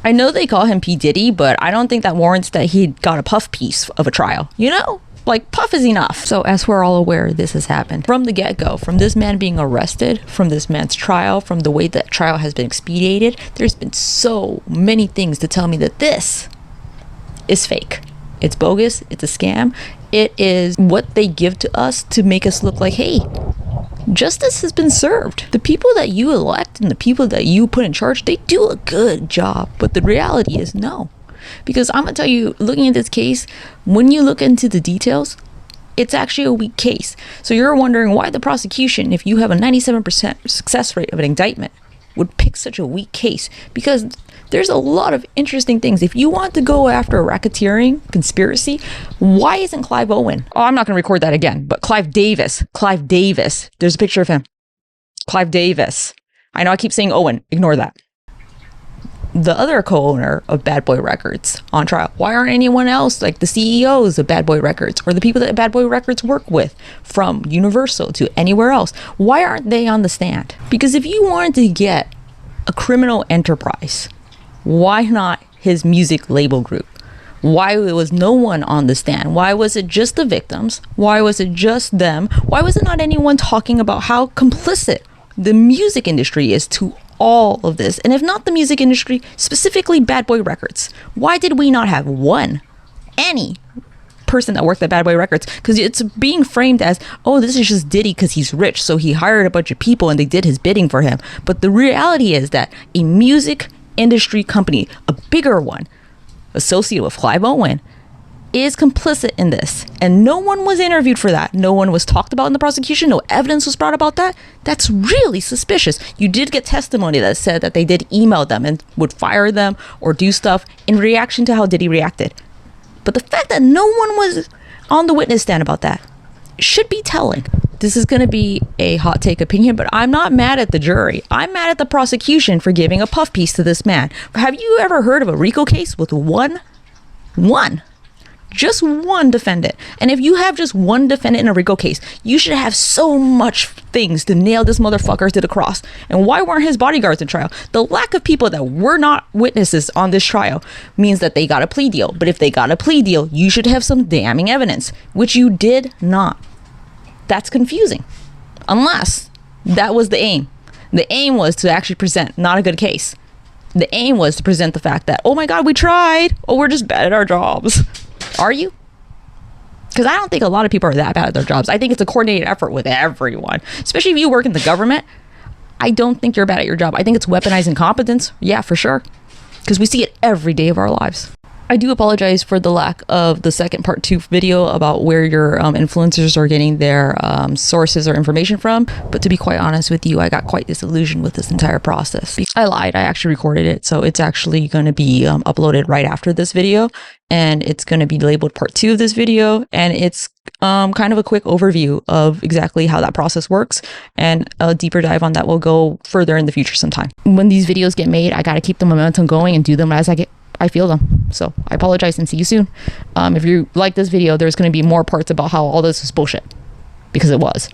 I know they call him P. Diddy, but I don't think that warrants that he got a Puff piece of a trial, you know? Like, Puff is enough. So as we're all aware, this has happened from the get-go, from this man being arrested, from this man's trial, from the way that trial has been expedited. There's been so many things to tell me that this is fake. It's bogus. It's a scam. It is what they give to us to make us look like, hey, justice has been served. The people that you elect and the people that you put in charge, they do a good job. But the reality is no. Because I'm going to tell you, looking at this case, when you look into the details, it's actually a weak case. So you're wondering why the prosecution, if you have a 97% success rate of an indictment, would pick such a weak case. Because there's a lot of interesting things. If you want to go after a racketeering conspiracy, why isn't Clive Owen? Oh, I'm not going to record that again, but Clive Davis, there's a picture of him. Clive Davis. I know I keep saying Owen, ignore that. The other co-owner of Bad Boy Records on trial. Why aren't anyone else, like the CEOs of Bad Boy Records or the people that Bad Boy Records work with, from Universal to anywhere else, why aren't they on the stand? Because if you wanted to get a criminal enterprise, why not his music label group? Why was no one on the stand? Why was it just the victims? Why was it just them? Why was it not anyone talking about how complicit the music industry is to all of this? And if not the music industry, specifically Bad Boy Records, why did we not have any person that worked at Bad Boy Records? Because it's being framed as, oh, this is just Diddy because he's rich, so he hired a bunch of people and they did his bidding for him. But the reality is that a music industry company, a bigger one, associated with Clive Owen, is complicit in this, and no one was interviewed for that. No one was talked about in the prosecution. No evidence was brought about that. That's really suspicious. You did get testimony that said that they did email them and would fire them or do stuff in reaction to how Diddy reacted. But the fact that no one was on the witness stand about that should be telling. This is going to be a hot take opinion, but I'm not mad at the jury. I'm mad at the prosecution for giving a puff piece to this man. Have you ever heard of a RICO case with just one defendant? And if you have just one defendant in a RICO case, you should have so much things to nail this motherfucker to the cross. And why weren't his bodyguards in trial? The lack of people that were not witnesses on this trial means that they got a plea deal. But if they got a plea deal, you should have some damning evidence, which you did not. That's confusing. Unless that was the aim. The aim was to actually present not a good case. The aim was to present the fact that, oh my God, we tried. Oh, we're just bad at our jobs. Are you? Because I don't think a lot of people are that bad at their jobs. I think it's a coordinated effort with everyone, especially if you work in the government. I don't think you're bad at your job. I think it's weaponized incompetence. Yeah, for sure. Because we see it every day of our lives. I do apologize for the lack of the second part 2 video about where your influencers are getting their sources or information from. But to be quite honest with you, I got quite disillusioned with this entire process. I lied. I actually recorded it. So it's actually going to be uploaded right after this video. And it's going to be labeled part 2 of this video. And it's kind of a quick overview of exactly how that process works. And a deeper dive on that will go further in the future sometime. When these videos get made, I got to keep the momentum going and do them as I feel them. So I apologize and see you soon. If you like this video, there's going to be more parts about how all this is bullshit, because it was.